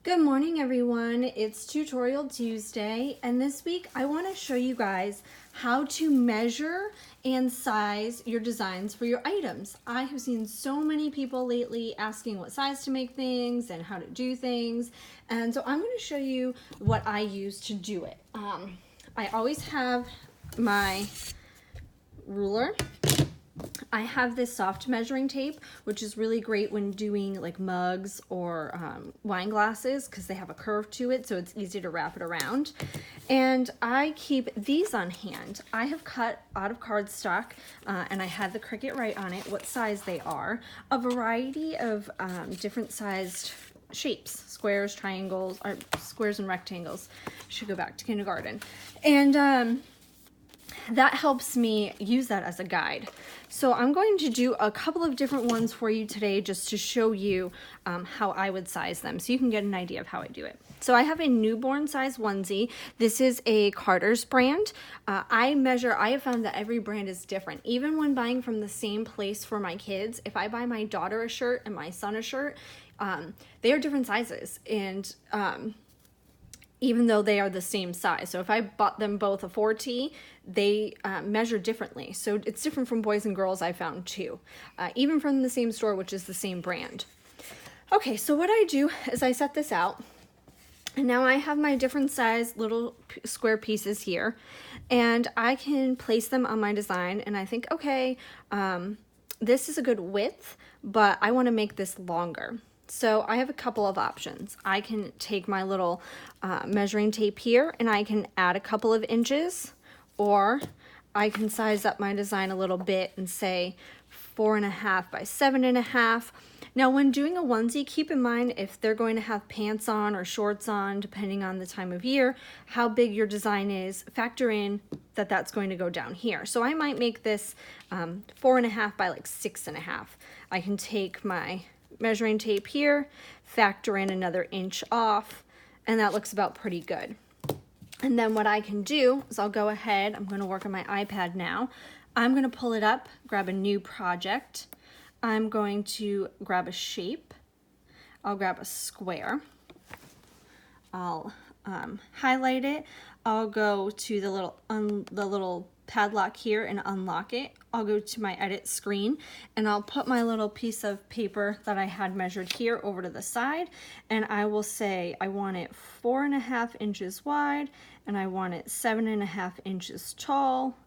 Good morning everyone, it's Tutorial Tuesday, and this week I want to show you guys how to measure and size your designs for your items. I have seen so many people lately asking what size to make things and how to do things, and so I'm going to show you what I use to do it. I always have my ruler. I have this soft measuring tape, which is really great when doing like mugs or wine glasses because they have a curve to it, so it's easy to wrap it around. And I keep these on hand. I have cut out of cardstock, and I had the Cricut write on it what size they are, a variety of different sized shapes, squares, triangles, or squares and rectangles. Should go back to kindergarten. And that helps me use that as a guide. So I'm going to do a couple of different ones for you today just to show you how I would size them so you can get an idea of how I do it. So I have a newborn size onesie. This is a Carter's brand. I have found that every brand is different. Even when buying from the same place for my kids, if I buy my daughter a shirt and my son a shirt, they are different sizes. And even though they are the same size. So if I bought them both a 4T, they measure differently. So it's different from boys and girls, I found too. Even from the same store, which is the same brand. Okay, so what I do is I set this out. And now I have my different size little square pieces here. And I can place them on my design. And I think, okay, this is a good width, but I want to make this longer. So I have a couple of options. I can take my little measuring tape here and I can add a couple of inches, or I can size up my design a little bit and say 4.5 by 7.5. Now when doing a onesie, keep in mind if they're going to have pants on or shorts on, depending on the time of year, how big your design is, factor in that that's going to go down here. So I might make this 4.5 by like 6.5. I can take my measuring tape here, factor in another inch off, and that looks about pretty good. And then what I can do is I'll go ahead, I'm going to work on my iPad now. I'm going to pull it up, grab a new project. I'm going to grab a shape. I'll grab a square. I'll highlight it. I'll go to the little padlock here and unlock it. I'll go to my edit screen and I'll put my little piece of paper that I had measured here over to the side, and I will say I want it 4.5 inches wide and I want it 7.5 inches tall.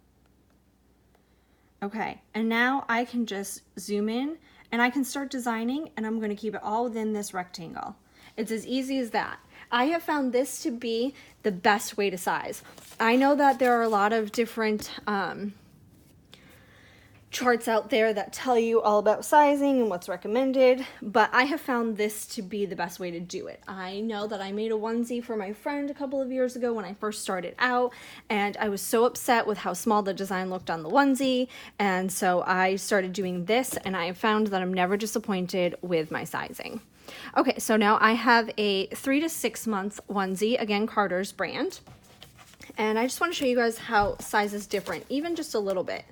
Okay, and now I can just zoom in and I can start designing, and I'm going to keep it all within this rectangle. It's as easy as that. I have found this to be the best way to size. I know that there are a lot of different charts out there that tell you all about sizing and what's recommended, but I have found this to be the best way to do it. I know that I made a onesie for my friend a couple of years ago when I first started out, and I was so upset with how small the design looked on the onesie, and so I started doing this, and I found that I'm never disappointed with my sizing. Okay, so now I have a 3 to 6 month onesie, again Carter's brand, and I just want to show you guys how size is different, even just a little bit.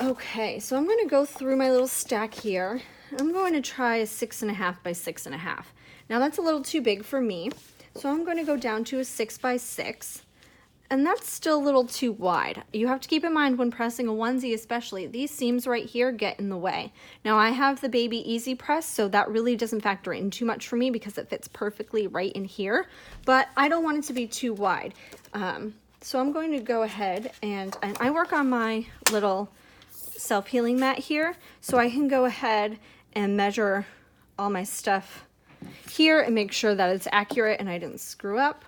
Okay, so I'm going to go through my little stack here. I'm going to try a 6.5 by 6.5. Now that's a little too big for me, so I'm going to go down to a 6 by 6. And that's still a little too wide. You have to keep in mind when pressing a onesie especially, these seams right here get in the way. Now I have the Baby Easy Press, so that really doesn't factor in too much for me because it fits perfectly right in here, but I don't want it to be too wide. So I'm going to go ahead and I work on my little self-healing mat here, so I can go ahead and measure all my stuff here and make sure that it's accurate and I didn't screw up.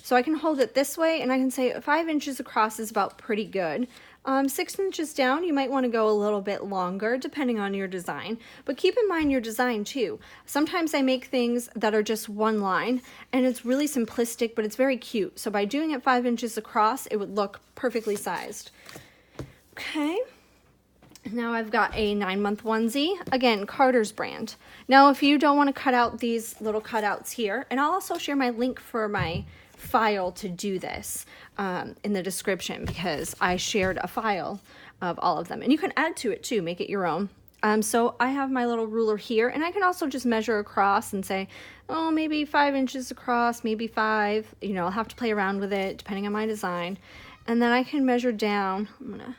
So I can hold it this way and I can say 5 inches across is about pretty good. 6 inches down, you might want to go a little bit longer depending on your design, but keep in mind your design too. Sometimes I make things that are just one line and it's really simplistic, but it's very cute. So by doing it 5 inches across, it would look perfectly sized. Okay. Now I've got a 9-month onesie, again, Carter's brand. Now if you don't want to cut out these little cutouts here, and I'll also share my link for my file to do this in the description because I shared a file of all of them. And you can add to it too, make it your own. So I have my little ruler here, and I can also just measure across and say, oh, maybe 5 inches across, maybe 5. You know, I'll have to play around with it depending on my design. And then I can measure down. I'm gonna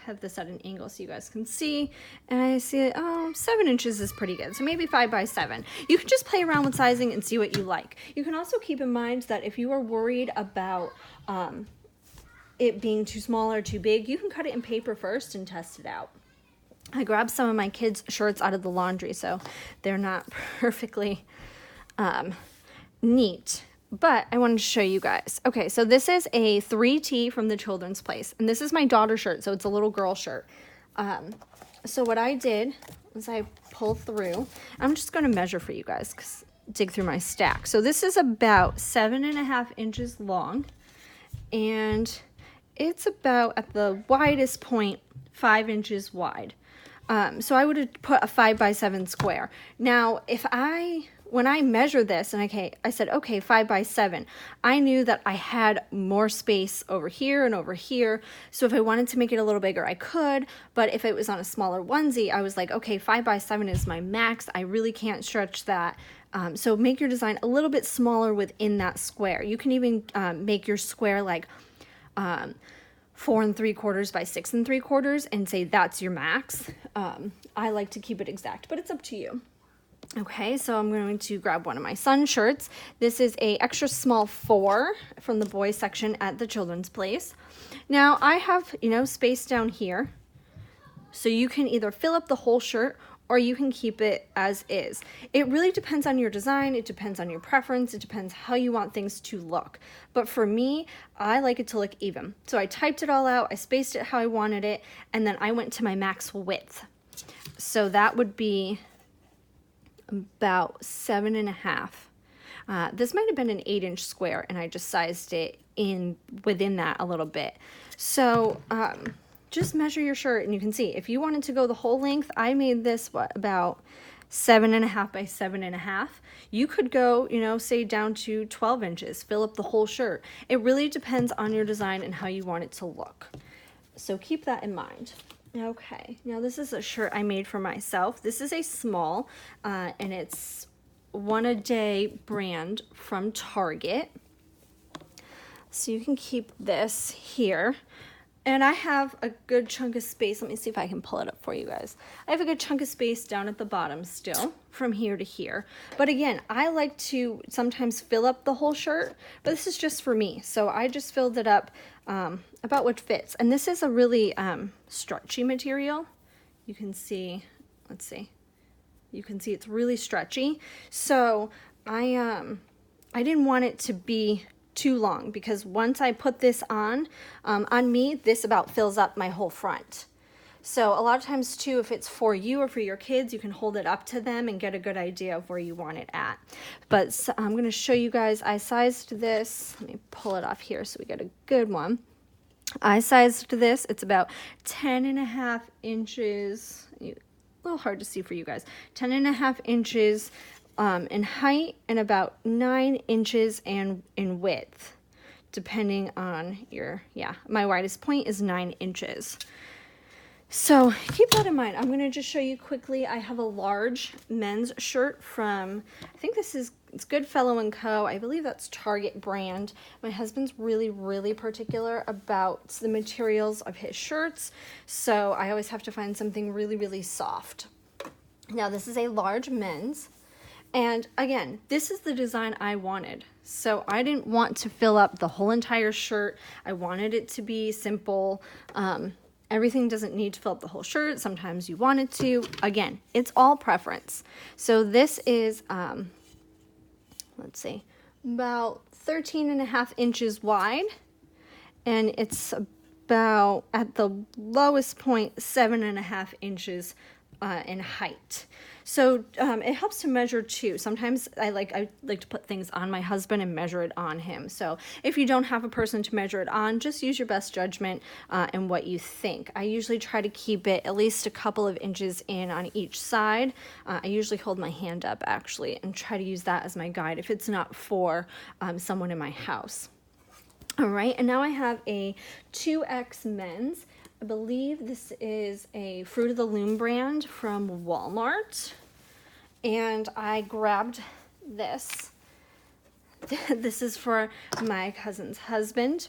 have this at an angle so you guys can see, and I see, oh, 7 inches is pretty good, so maybe 5 by 7. You can just play around with sizing and see what you like. You can also keep in mind that if you are worried about it being too small or too big, you can cut it in paper first and test it out. I grabbed some of my kids' shirts out of the laundry, so they're not perfectly neat, but I wanted to show you guys. Okay, so this is a 3T from the Children's Place, and this is my daughter's shirt, so it's a little girl shirt. So what I did was I pulled through. I'm just going to measure for you guys, dig through my stack. So this is about 7.5 inches long, and it's about, at the widest point, 5 inches wide. So I would have put a 5 by 7 square. Now, when I measured this, and I said, okay, 5 by 7, I knew that I had more space over here and over here. So if I wanted to make it a little bigger, I could. But if it was on a smaller onesie, I was like, okay, 5 by 7 is my max. I really can't stretch that. So make your design a little bit smaller within that square. You can even make your square like 4 3/4 by 6 3/4 and say that's your max. I like to keep it exact, but it's up to you. Okay, so I'm going to grab one of my son's shirts. This is a extra small 4 from the boys section at the Children's Place. Now I have, space down here, so you can either fill up the whole shirt or you can keep it as is. It really depends on your design, it depends on your preference, it depends how you want things to look. But for me, I like it to look even. So I typed it all out, I spaced it how I wanted it, and then I went to my max width. So that would be about 7.5. This might have been an 8-inch square, and I just sized it within that a little bit. So just measure your shirt, and you can see if you wanted to go the whole length. I made this about 7.5 by 7.5. You could go, say down to 12 inches, fill up the whole shirt. It really depends on your design and how you want it to look. So keep that in mind. Okay, now this is a shirt I made for myself. This is a small, and it's One a Day brand from Target. So you can keep this here. And I have a good chunk of space. Let me see if I can pull it up for you guys. I have a good chunk of space down at the bottom still, from here to here. But again, I like to sometimes fill up the whole shirt, but this is just for me. So I just filled it up about what fits. And this is a really stretchy material. You can see, let's see. You can see it's really stretchy. So I didn't want it to be too long, because once I put this on me, this about fills up my whole front. So a lot of times too, if it's for you or for your kids, you can hold it up to them and get a good idea of where you want it at. But I'm going to show you guys, I sized this. Let me pull it off here so we get a good one. I sized this. It's about 10.5 inches. A little hard to see for you guys. 10.5 inches in height, and about 9 inches in width, depending on my widest point is 9 inches. So keep that in mind. I'm going to just show you quickly. I have a large men's shirt from, I think it's Goodfellow & Co. I believe that's Target brand. My husband's really, really particular about the materials of his shirts, so I always have to find something really, really soft. Now this is a large men's. And again, this is the design I wanted. So I didn't want to fill up the whole entire shirt. I wanted it to be simple. Everything doesn't need to fill up the whole shirt. Sometimes you want it to. Again, it's all preference. So this is, let's see, about 13.5 inches wide. And it's about, at the lowest point, 7.5 inches in height. So it helps to measure too. Sometimes I like to put things on my husband and measure it on him. So if you don't have a person to measure it on, just use your best judgment and what you think. I usually try to keep it at least a couple of inches in on each side. I usually hold my hand up actually and try to use that as my guide if it's not for someone in my house. All right, and now I have a 2X men's. I believe this is a Fruit of the Loom brand from Walmart. And I grabbed this. This is for my cousin's husband.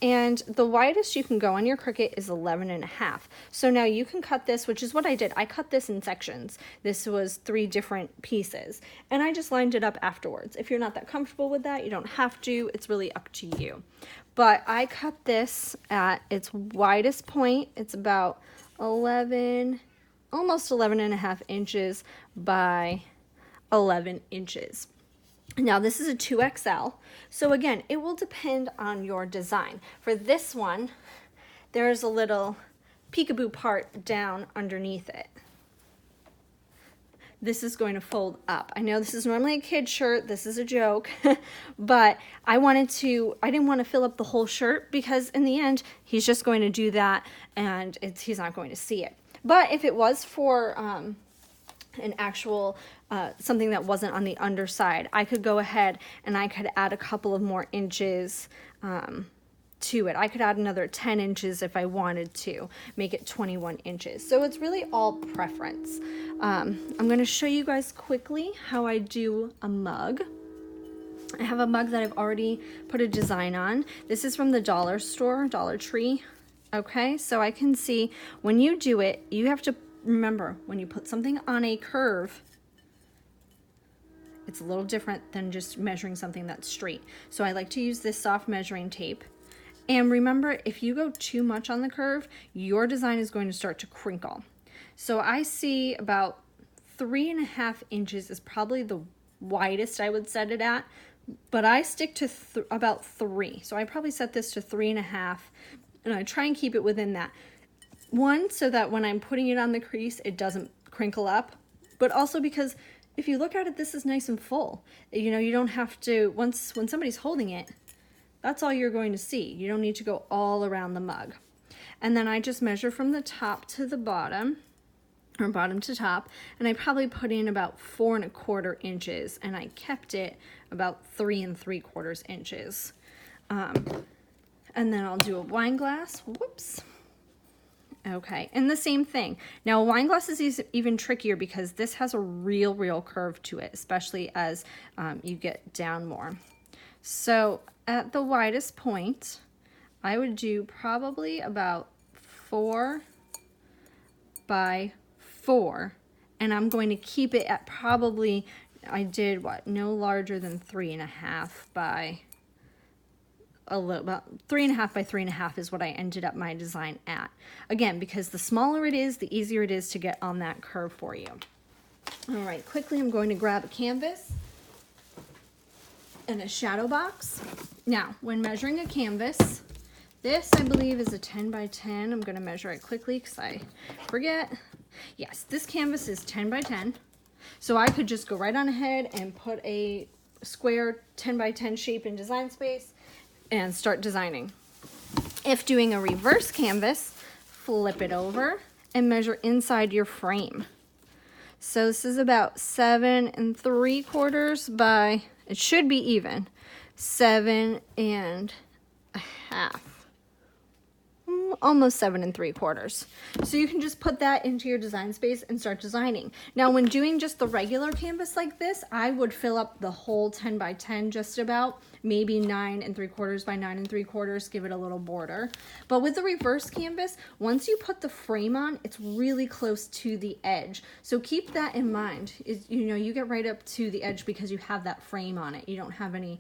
And the widest you can go on your Cricut is 11.5. So now you can cut this, which is what I did. I cut this in sections. This was 3 different pieces. And I just lined it up afterwards. If you're not that comfortable with that, you don't have to. It's really up to you. But I cut this at its widest point. It's about 11, almost 11.5 inches by 11 inches. Now this is a 2XL, so again, it will depend on your design. For this one, there's a little peekaboo part down underneath it. This is going to fold up. I know this is normally a kid's shirt, this is a joke, but I didn't want to fill up the whole shirt because in the end, he's just going to do that and he's not going to see it. But if it was for an actual something that wasn't on the underside, I could go ahead and I could add a couple of more inches to it. I could add another 10 inches if I wanted to, make it 21 inches. So it's really all preference. I'm going to show you guys quickly how I do a mug. I have a mug that I've already put a design on. This is from the dollar store, Dollar Tree. Okay, so I can see when you do it, you have to remember, when you put something on a curve, it's a little different than just measuring something that's straight. So I like to use this soft measuring tape. And remember, if you go too much on the curve, your design is going to start to crinkle. So I see about 3.5 inches is probably the widest I would set it at, but I stick to about 3. So I probably set this to 3.5, and I try and keep it within that. One, so that when I'm putting it on the crease, it doesn't crinkle up, but also because if you look at it, this is nice and full. You know, you don't have to, when somebody's holding it, that's all you're going to see. You don't need to go all around the mug. And then I just measure from the top to the bottom, or bottom to top, and I probably put in about 4.25 inches, and I kept it about 3.75 inches. And then I'll do a wine glass. Whoops. Okay, and the same thing. Now, a wine glass is even trickier because this has a real curve to it, especially as you get down more. So at the widest point, I would do probably about 4 by 4, and I'm going to keep it at probably, I did what, no larger than 3.5 by about 3.5 by 3.5 is what I ended up my design at. Again, because the smaller it is, the easier it is to get on that curve for you. All right, quickly I'm going to grab a canvas and a shadow box. Now, when measuring a canvas, this I believe is a 10 by 10. I'm going to measure it quickly because I forget. Yes, this canvas is 10 by 10. So I could just go right on ahead and put a square 10 by 10 shape in design space and start designing. If doing a reverse canvas, flip it over and measure inside your frame. So this is about 7.75 by, it should be even, 7.5. Almost 7.75. So you can just put that into your design space and start designing. Now, when doing just the regular canvas like this, I would fill up the whole 10 by 10 just about, maybe 9.75 by 9.75, give it a little border. But with the reverse canvas, once you put the frame on, it's really close to the edge. So keep that in mind. You get right up to the edge because you have that frame on it. You don't have any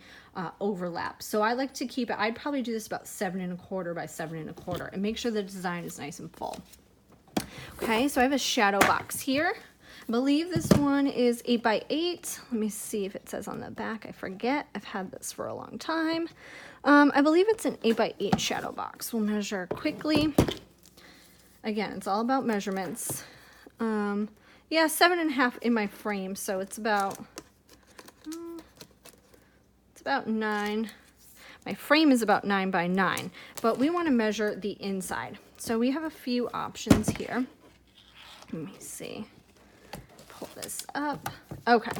overlap. So I like to keep it, I'd probably do this about 7.25 by 7.25 and make sure the design is nice and full. Okay, so I have a shadow box here. I believe this one is 8 by 8. Let me see if it says on the back. I forget. I've had this for a long time. I believe it's an 8 by 8 shadow box. We'll measure quickly. Again, it's all about measurements. Yeah, 7.5 in my frame, so it's about 9. My frame is about 9 by 9, but we want to measure the inside. So we have a few options here. Let me see. Pull this up. Okay.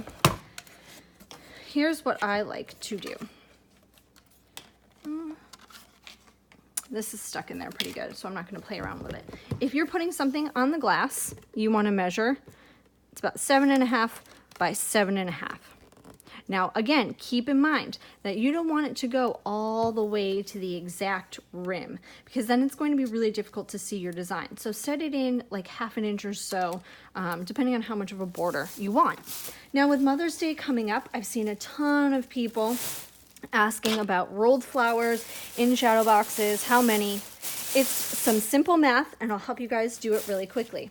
Here's what I like to do. This is stuck in there pretty good, so I'm not going to play around with it. If you're putting something on the glass, you want to measure, it's about 7.5 by 7.5. Now, again, keep in mind that you don't want it to go all the way to the exact rim, because then it's going to be really difficult to see your design. So set it in like 1/2 inch or so, depending on how much of a border you want. Now, with Mother's Day coming up, I've seen a ton of people asking about rolled flowers in shadow boxes, how many. It's some simple math, and I'll help you guys do it really quickly.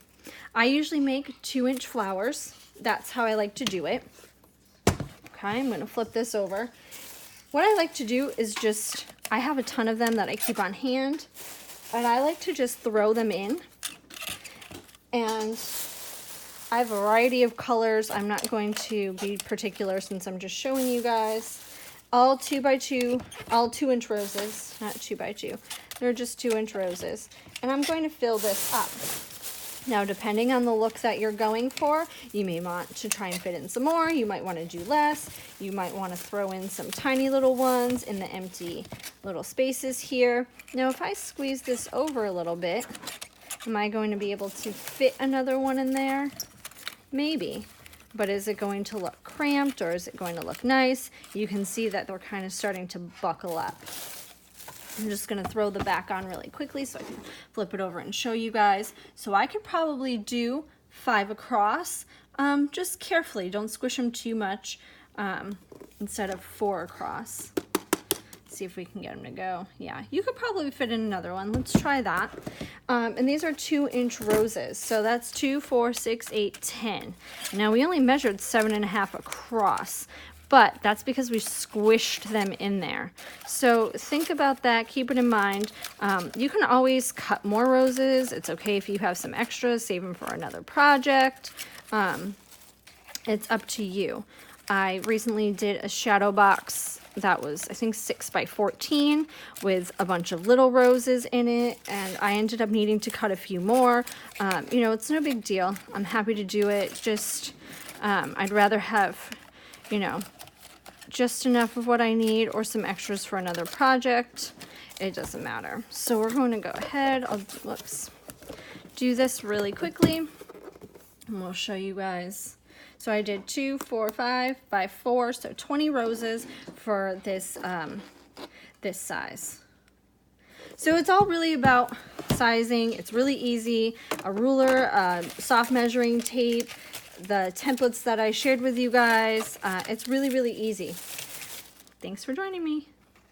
I usually make 2-inch flowers. That's how I like to do it. Okay, I'm going to flip this over. What I like to do is just, I have a ton of them that I keep on hand, and I like to just throw them in. And I have a variety of colors. I'm not going to be particular since I'm just showing you guys. All 2x2, all 2-inch roses, not 2x2. They're just 2-inch roses. And I'm going to fill this up. Now, depending on the look that you're going for, you may want to try and fit in some more. You might want to do less. You might want to throw in some tiny little ones in the empty little spaces here. Now, if I squeeze this over a little bit, am I going to be able to fit another one in there? Maybe. But is it going to look cramped, or is it going to look nice? You can see that they're kind of starting to buckle up. I'm just going to throw the back on really quickly so I can flip it over and show you guys. So I could probably do 5 across, just carefully. Don't squish them too much, instead of 4 across. See if we can get them to go. Yeah, you could probably fit in another one. Let's try that. And these are 2-inch roses. So that's 2, 4, 6, 8, 10. Now we only measured 7.5 across, but that's because we squished them in there. So think about that, keep it in mind. You can always cut more roses. It's okay if you have some extras, save them for another project. It's up to you. I recently did a shadow box that was, I think, 6 by 14 with a bunch of little roses in it, and I ended up needing to cut a few more. You know, it's no big deal. I'm happy to do it. Just, I'd rather have, you know, just enough of what I need or some extras for another project. It doesn't matter. So we're going to go ahead. I'll do this really quickly, and we'll show you guys. So I did 2, 4, 5 by 4, so 20 roses for this this size. So it's all really about sizing. It's really easy. A ruler, soft measuring tape, the templates that I shared with you guys. It's really, really easy. Thanks for joining me.